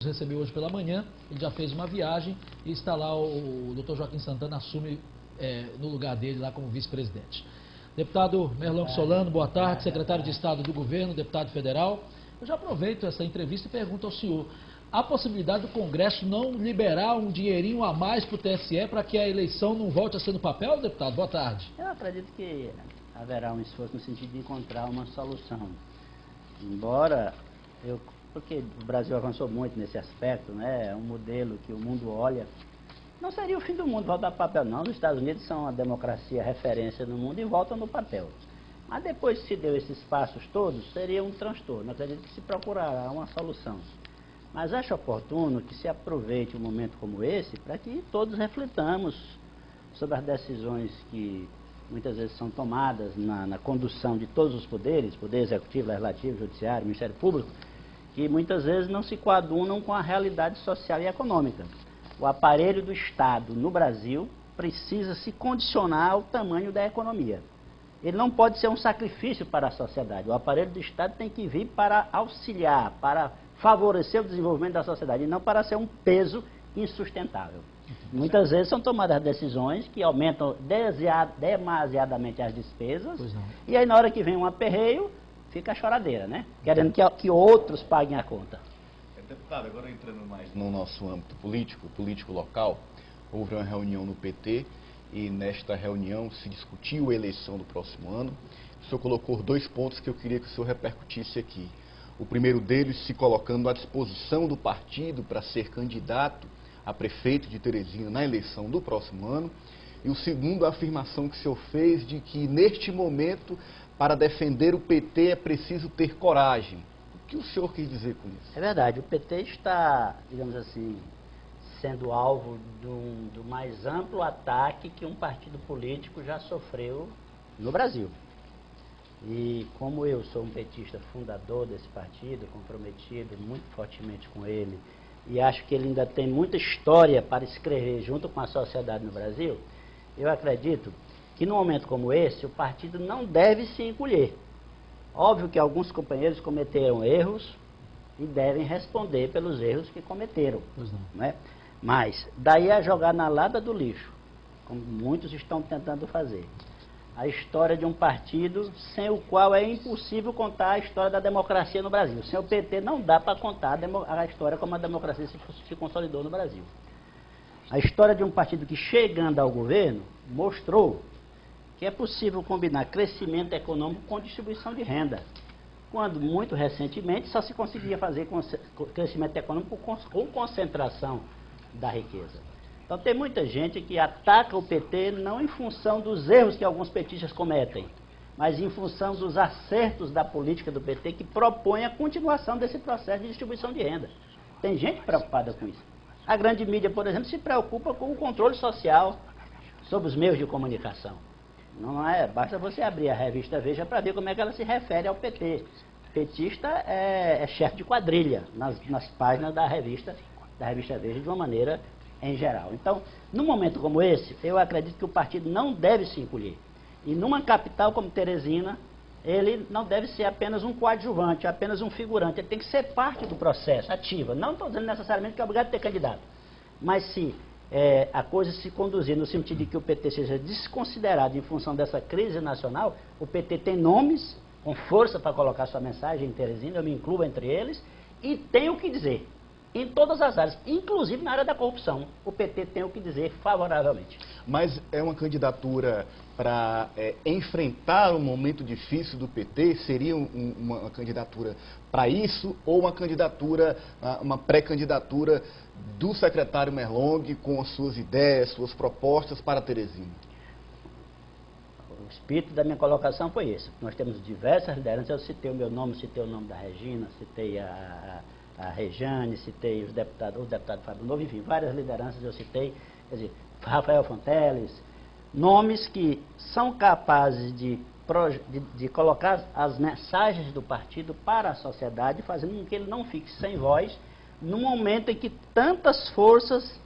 recebeu hoje pela manhã, ele já fez uma viagem e está lá o Dr. Joaquim Santana assume no lugar dele lá como vice-presidente. Deputado Merlong Solano, boa tarde, secretário de Estado do Governo, deputado federal. Eu já aproveito essa entrevista e pergunto ao senhor, há possibilidade do Congresso não liberar um dinheirinho a mais para o TSE para que a eleição não volte a ser no papel, deputado? Boa tarde. Eu acredito que haverá um esforço no sentido de encontrar uma solução. Embora, porque o Brasil avançou muito nesse aspecto, né? É um modelo que o mundo olha. Não seria o fim do mundo voltar para o papel, não. Os Estados Unidos são a democracia referência no mundo e voltam no papel. Mas depois que se deu esses passos todos, seria um transtorno. Acredito que se procurará uma solução. Mas acho oportuno que se aproveite um momento como esse para que todos reflitamos sobre as decisões que muitas vezes são tomadas na condução de todos os poderes, poder executivo, legislativo, judiciário, Ministério Público, que muitas vezes não se coadunam com a realidade social e econômica. O aparelho do Estado no Brasil precisa se condicionar ao tamanho da economia. Ele não pode ser um sacrifício para a sociedade. O aparelho do Estado tem que vir para auxiliar, para favorecer o desenvolvimento da sociedade, e não para ser um peso insustentável. Muitas vezes são tomadas decisões que aumentam demasiadamente as despesas, e aí na hora que vem um aperreio, fica a choradeira, né? Querendo que outros paguem a conta. Deputado, agora entrando mais no nosso âmbito político local, houve uma reunião no PT e nesta reunião se discutiu a eleição do próximo ano. O senhor colocou 2 pontos que eu queria que o senhor repercutisse aqui. O primeiro deles, se colocando à disposição do partido para ser candidato a prefeito de Teresina na eleição do próximo ano. E o segundo, a afirmação que o senhor fez de que, neste momento, para defender o PT é preciso ter coragem. O que o senhor quis dizer com isso? É verdade, o PT está, digamos assim, sendo alvo do mais amplo ataque que um partido político já sofreu no Brasil. E como eu sou um petista fundador desse partido, comprometido muito fortemente com ele, e acho que ele ainda tem muita história para escrever junto com a sociedade no Brasil, eu acredito que num momento como esse, o partido não deve se encolher. Óbvio que alguns companheiros cometeram erros e devem responder pelos erros que cometeram. Não é? Mas daí a jogar na lata do lixo, como muitos estão tentando fazer, a história de um partido sem o qual é impossível contar a história da democracia no Brasil. Sem o PT não dá para contar a história como a democracia se consolidou no Brasil. A história de um partido que, chegando ao governo, mostrou que é possível combinar crescimento econômico com distribuição de renda, quando muito recentemente só se conseguia fazer crescimento econômico com concentração da riqueza. Então tem muita gente que ataca o PT não em função dos erros que alguns petistas cometem, mas em função dos acertos da política do PT que propõe a continuação desse processo de distribuição de renda. Tem gente preocupada com isso. A grande mídia, por exemplo, se preocupa com o controle social sobre os meios de comunicação. Não é, basta você abrir a revista Veja para ver como é que ela se refere ao PT. Petista é chefe de quadrilha nas páginas da revista Veja de uma maneira em geral. Então, num momento como esse, eu acredito que o partido não deve se encolher. E numa capital como Teresina, ele não deve ser apenas um coadjuvante, apenas um figurante. Ele tem que ser parte do processo, ativa. Não estou dizendo necessariamente que é obrigado a ter candidato. Mas se a coisa se conduzir no sentido de que o PT seja desconsiderado em função dessa crise nacional, o PT tem nomes com força para colocar sua mensagem em Teresina, eu me incluo entre eles, e tem o que dizer. Em todas as áreas, inclusive na área da corrupção, o PT tem o que dizer favoravelmente. Mas é uma candidatura para enfrentar um momento difícil do PT? Seria uma candidatura para isso ou uma candidatura, uma pré-candidatura do secretário Merlong com as suas ideias, suas propostas para Teresina? O espírito da minha colocação foi esse. Nós temos diversas lideranças, eu citei o meu nome, citei o nome da Regina, citei a Rejane, citei o deputado Fábio Novo, enfim, várias lideranças eu citei, quer dizer, Rafael Fonteles, nomes que são capazes de colocar as mensagens do partido para a sociedade, fazendo com que ele não fique sem voz, num momento em que tantas forças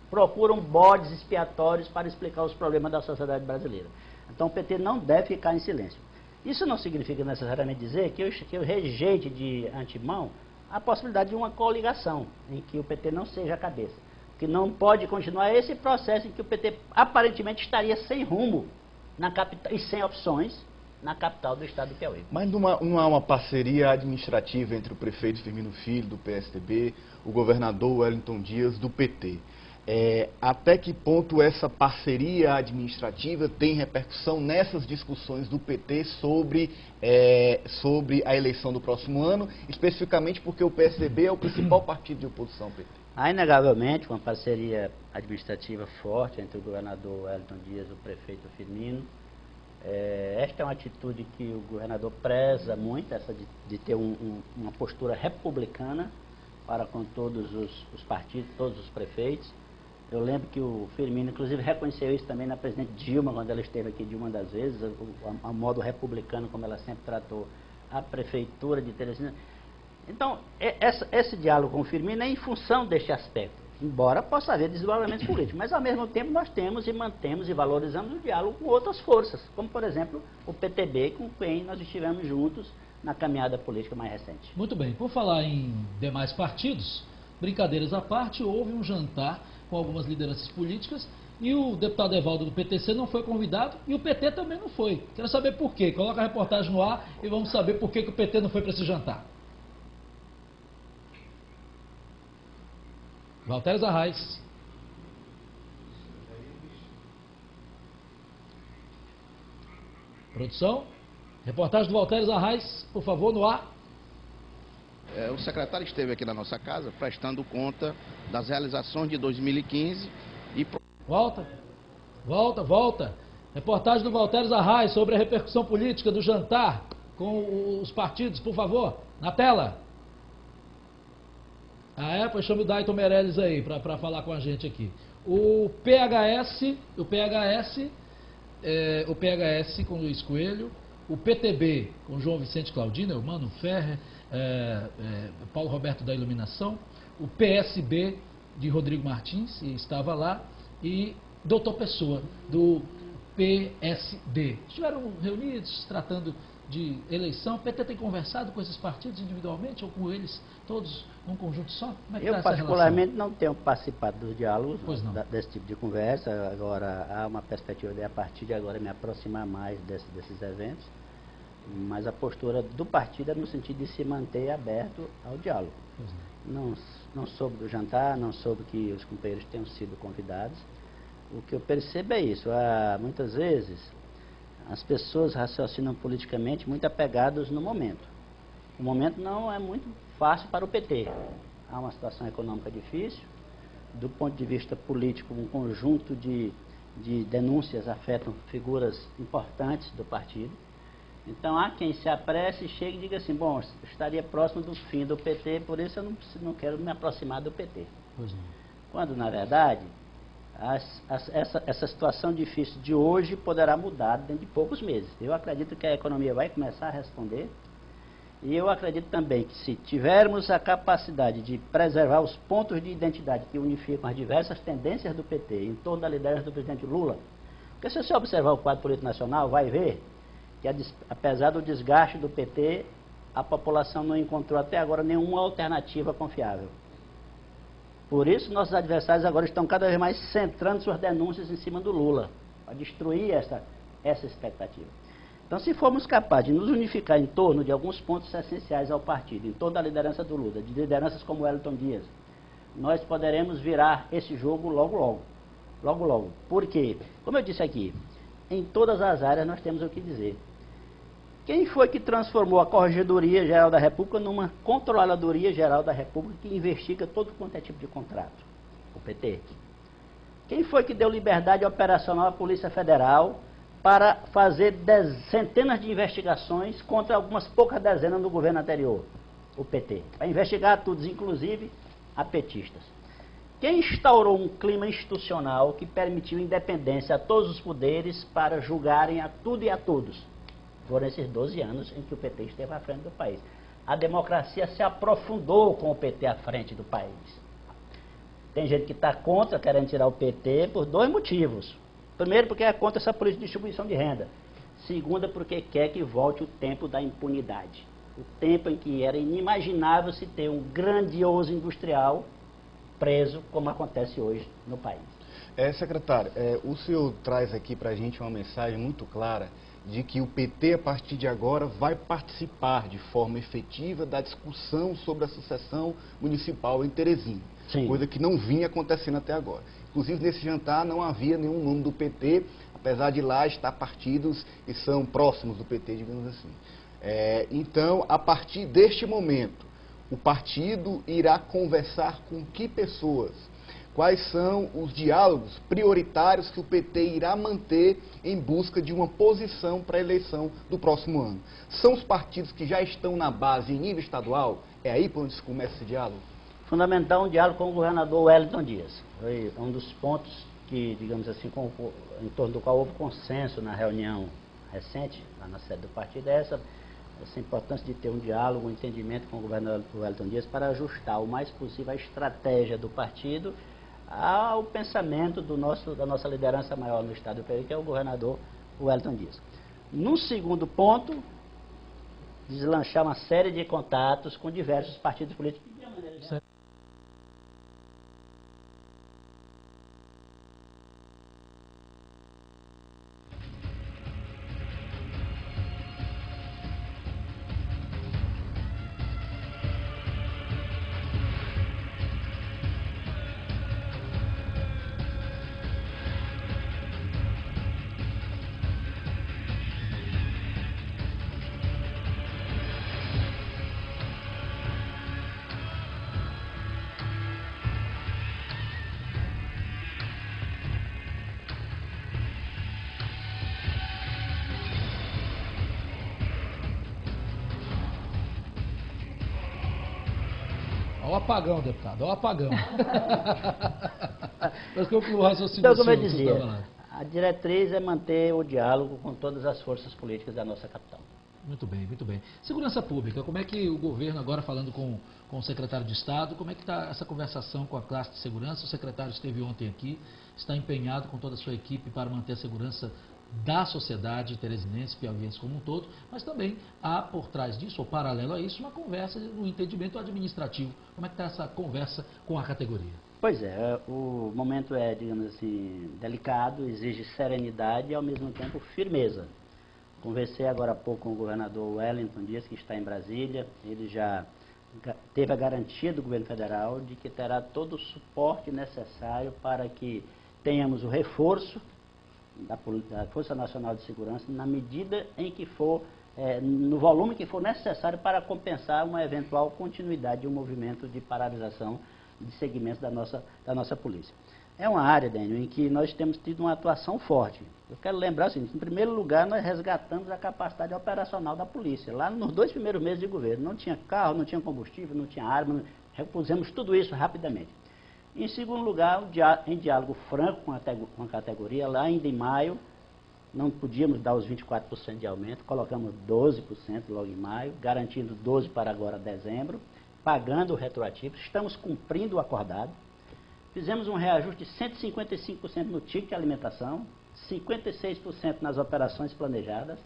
procuram bodes expiatórios para explicar os problemas da sociedade brasileira. Então o PT não deve ficar em silêncio. Isso não significa necessariamente dizer que eu rejeite de antemão a possibilidade de uma coligação, em que o PT não seja a cabeça. Que não pode continuar esse processo em que o PT aparentemente estaria sem rumo na capital, e sem opções na capital do estado do Piauí. Mas não há uma parceria administrativa entre o prefeito Firmino Filho, do PSDB, o governador Wellington Dias, do PT. Até que ponto essa parceria administrativa tem repercussão nessas discussões do PT sobre a eleição do próximo ano, especificamente porque o PSDB é o principal partido de oposição ao PT? Há, inegavelmente, uma parceria administrativa forte entre o governador Wellington Dias e o prefeito Firmino. Esta é uma atitude que o governador preza muito, essa de ter uma postura republicana para com todos os partidos, todos os prefeitos. Eu lembro que o Firmino, inclusive, reconheceu isso também na presidente Dilma, quando ela esteve aqui de uma das vezes, a modo republicano, como ela sempre tratou a prefeitura de Teresina. Então, esse diálogo com o Firmino é em função deste aspecto, embora possa haver desdobramentos políticos, mas ao mesmo tempo nós temos e mantemos e valorizamos o diálogo com outras forças, como por exemplo o PTB, com quem nós estivemos juntos na caminhada política mais recente. Muito bem, por falar em demais partidos, brincadeiras à parte, houve um jantar com algumas lideranças políticas e o deputado Evaldo do PTC não foi convidado e o PT também não foi. Quero saber por quê. Coloca a reportagem no ar e vamos saber por que o PT não foi para esse jantar. Valteres Arraes. Produção, reportagem do Valteres Arraes, por favor, no ar. O secretário esteve aqui na nossa casa prestando conta das realizações de 2015 e... Volta. Reportagem do Valteres Arraes sobre a repercussão política do jantar com os partidos, por favor, na tela. Pois chame o Daito Meirelles aí para falar com a gente aqui. O PHS com Luiz Coelho, o PTB com João Vicente Claudino, o Mano Ferrer, Paulo Roberto da Iluminação, o PSB de Rodrigo Martins, estava lá, e Dr. Pessoa, do PSD. Estiveram reunidos, tratando de eleição. O PT tem conversado com esses partidos individualmente ou com eles todos num conjunto só? Como é que Eu, tá essa particularmente, relação? não tenho participado dos diálogos Desse tipo de conversa. Agora, há uma perspectiva de, a partir de agora, me aproximar mais desses eventos. Mas a postura do partido é no sentido de se manter aberto ao diálogo. Não soube do jantar, não soube que os companheiros tenham sido convidados. O que eu percebo é isso. Muitas vezes, as pessoas raciocinam politicamente muito apegados no momento. O momento não é muito fácil para o PT. Há uma situação econômica difícil. Do ponto de vista político, um conjunto de denúncias afetam figuras importantes do partido. Então há quem se apresse e chegue e diga assim, bom, estaria próximo do fim do PT, por isso eu não quero me aproximar do PT. Quando, na verdade, essa situação difícil de hoje poderá mudar dentro de poucos meses. Eu acredito que a economia vai começar a responder e eu acredito também que se tivermos a capacidade de preservar os pontos de identidade que unificam as diversas tendências do PT em torno da liderança do presidente Lula, porque se você observar o quadro político nacional, vai ver que apesar do desgaste do PT, a população não encontrou até agora nenhuma alternativa confiável. Por isso, nossos adversários agora estão cada vez mais centrando suas denúncias em cima do Lula, para destruir essa expectativa. Então, se formos capazes de nos unificar em torno de alguns pontos essenciais ao partido, em torno da liderança do Lula, de lideranças como Wellington Dias, nós poderemos virar esse jogo logo. Por quê? Como eu disse aqui, em todas as áreas nós temos o que dizer. Quem foi que transformou a Corregedoria Geral da República numa Controladoria Geral da República que investiga todo quanto é tipo de contrato? O PT. Quem foi que deu liberdade operacional à Polícia Federal para fazer centenas de investigações contra algumas poucas dezenas do governo anterior? O PT. Para investigar todos, inclusive a petistas. Quem instaurou um clima institucional que permitiu independência a todos os poderes para julgarem a tudo e a todos? Foram esses 12 anos em que o PT esteve à frente do país. A democracia se aprofundou com o PT à frente do país. Tem gente que está contra, querendo tirar o PT, por dois motivos. Primeiro, porque é contra essa política de distribuição de renda. Segunda, porque quer que volte o tempo da impunidade. o tempo em que era inimaginável se ter um grandioso industrial preso, como acontece hoje no país. Secretário, o senhor traz aqui para a gente uma mensagem muito clara de que o PT, a partir de agora, vai participar de forma efetiva da discussão sobre a sucessão municipal em Teresina. Sim. Coisa que não vinha acontecendo até agora. Inclusive, nesse jantar não havia nenhum nome do PT, apesar de lá estar partidos que são próximos do PT, digamos assim. Então, a partir deste momento, o partido irá conversar com que pessoas? Quais são os diálogos prioritários que o PT irá manter em busca de uma posição para a eleição do próximo ano? São os partidos que já estão na base em nível estadual? É aí por onde se começa esse diálogo? Fundamental um diálogo com o governador Wellington Dias. Foi um dos pontos que, digamos assim, em torno do qual houve consenso na reunião recente, lá na sede do partido, essa importância de ter um diálogo, um entendimento com o governador Wellington Dias para ajustar o mais possível a estratégia do partido ao pensamento da nossa liderança maior no estado do Piauí, que é o governador Wellington Dias. No segundo ponto, deslanchar uma série de contatos com diversos partidos políticos. De uma maneira geral. Olha o apagão, deputado, olha o apagão. Mas conclua o raciocínio. Então, como eu dizia, a diretriz é manter o diálogo com todas as forças políticas da nossa capital. Muito bem, muito bem. Segurança Pública, como é que o governo, agora falando com o secretário de Estado, como é que está essa conversação com a classe de segurança? O secretário esteve ontem aqui, está empenhado com toda a sua equipe para manter a segurança da sociedade teresinense, piauiense como um todo, mas também há por trás disso, ou paralelo a isso, uma conversa, um entendimento administrativo. Como é que está essa conversa com a categoria? Pois é, o momento é, digamos assim, delicado, exige serenidade e ao mesmo tempo firmeza. Conversei agora há pouco com o governador Wellington Dias, que está em Brasília. Ele já teve a garantia do governo federal de que terá todo o suporte necessário para que tenhamos o reforço da Força Nacional de Segurança na medida em que for, no volume que for necessário para compensar uma eventual continuidade de um movimento de paralisação de segmentos da nossa polícia. É uma área, Daniel, em que nós temos tido uma atuação forte. Eu quero lembrar o seguinte: em primeiro lugar, nós resgatamos a capacidade operacional da polícia. Lá nos 2 primeiros meses de governo, não tinha carro, não tinha combustível, não tinha arma, repusemos tudo isso rapidamente. Em segundo lugar, em diálogo franco com a categoria, lá ainda em maio, não podíamos dar os 24% de aumento, colocamos 12% logo em maio, garantindo 12% para agora dezembro, pagando o retroativo, estamos cumprindo o acordado. Fizemos um reajuste de 155% no ticket de alimentação, 56% nas operações planejadas,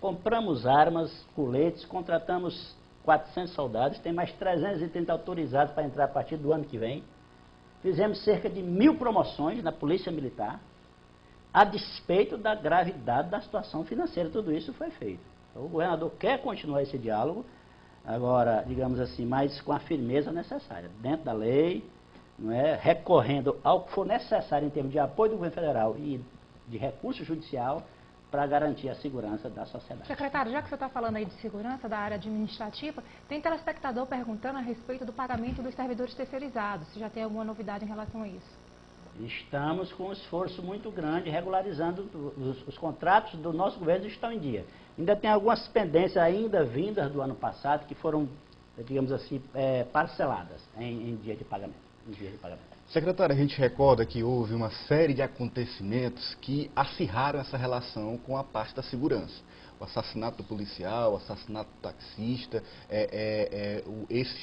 compramos armas, coletes, contratamos 400 soldados, tem mais 330 autorizados para entrar a partir do ano que vem. Fizemos cerca de 1000 promoções na Polícia Militar, a despeito da gravidade da situação financeira. Tudo isso foi feito. Então, o governador quer continuar esse diálogo, agora, digamos assim, mas com a firmeza necessária, dentro da lei, não é, recorrendo ao que for necessário em termos de apoio do governo federal e de recurso judicial para garantir a segurança da sociedade. Secretário, já que você está falando aí de segurança da área administrativa, tem telespectador perguntando a respeito do pagamento dos servidores terceirizados. Se já tem alguma novidade em relação a isso? Estamos com um esforço muito grande, regularizando os contratos do nosso governo estão em dia. Ainda tem algumas pendências ainda vindas do ano passado que foram, digamos assim, parceladas em dia de pagamento. Secretário, a gente recorda que houve uma série de acontecimentos que acirraram essa relação com a parte da segurança. O assassinato do policial, o assassinato do taxista,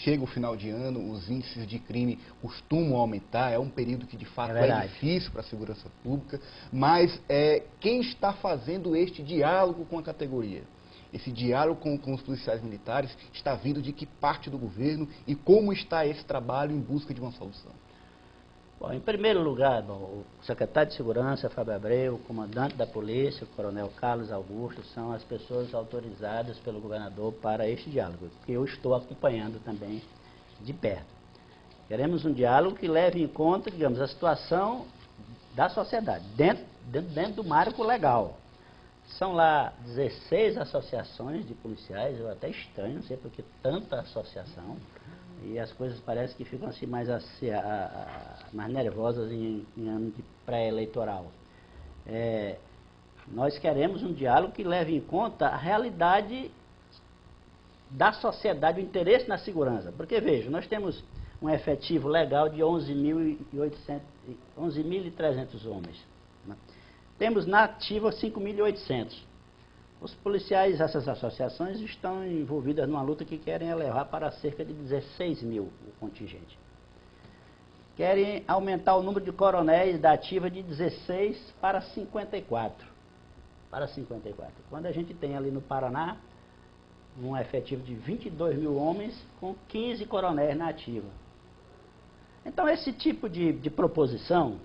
chega o final de ano, os índices de crime costumam aumentar, é um período que de fato é difícil para a segurança pública, mas quem está fazendo este diálogo com a categoria? Esse diálogo com os policiais militares está vindo de que parte do governo e como está esse trabalho em busca de uma solução? Bom, em primeiro lugar, o secretário de Segurança, Fábio Abreu, o comandante da polícia, o coronel Carlos Augusto, são as pessoas autorizadas pelo governador para este diálogo, que eu estou acompanhando também de perto. Queremos um diálogo que leve em conta, digamos, a situação da sociedade, dentro do marco legal. São lá 16 associações de policiais, eu até estranho, não sei por que tanta associação, e as coisas parecem que ficam assim mais nervosas em ano de pré-eleitoral. Nós queremos um diálogo que leve em conta a realidade da sociedade, o interesse na segurança. Porque, veja, nós temos um efetivo legal de 11.300 homens. Né? Temos na ativa 5.800. Os policiais, essas associações, estão envolvidas numa luta que querem elevar para cerca de 16 mil o contingente. Querem aumentar o número de coronéis da ativa de 16 para 54. Quando a gente tem ali no Paraná um efetivo de 22 mil homens com 15 coronéis na ativa. Então esse tipo de proposição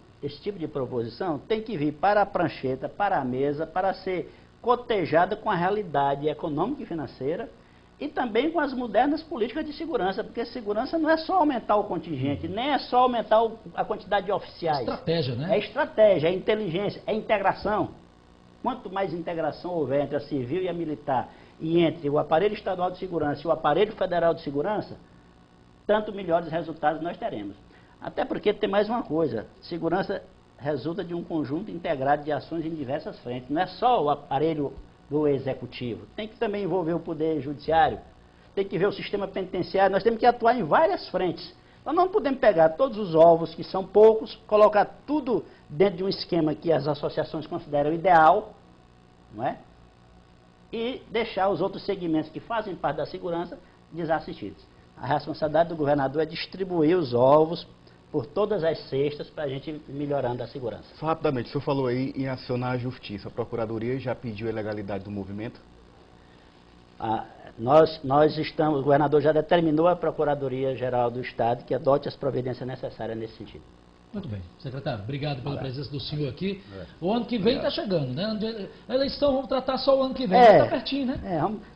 tem que vir para a prancheta, para a mesa, para ser cotejada com a realidade econômica e financeira e também com as modernas políticas de segurança, porque segurança não é só aumentar o contingente, nem é só aumentar a quantidade de oficiais. É estratégia, né? É estratégia, é inteligência, é integração. Quanto mais integração houver entre a civil e a militar e entre o aparelho estadual de segurança e o aparelho federal de segurança, tanto melhores resultados nós teremos. Até porque tem mais uma coisa, segurança resulta de um conjunto integrado de ações em diversas frentes. Não é só o aparelho do executivo, tem que também envolver o poder judiciário, tem que ver o sistema penitenciário, nós temos que atuar em várias frentes. Nós não podemos pegar todos os ovos, que são poucos, colocar tudo dentro de um esquema que as associações consideram ideal, não é? E deixar os outros segmentos que fazem parte da segurança desassistidos. A responsabilidade do governador é distribuir os ovos por todas as cestas para a gente ir melhorando a segurança. Só rapidamente, o senhor falou aí em acionar a justiça. A Procuradoria já pediu a ilegalidade do movimento? O governador já determinou à Procuradoria-Geral do Estado que adote as providências necessárias nesse sentido. Muito bem. Secretário, obrigado pela presença do senhor aqui. O ano que vem está chegando, né? A eleição vamos tratar só o ano que vem, está pertinho, né?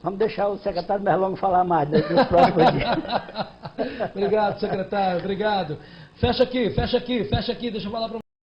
Vamos deixar o secretário Merlongo falar mais dos próximos dias. Obrigado, secretário, obrigado. Fecha aqui, deixa eu falar para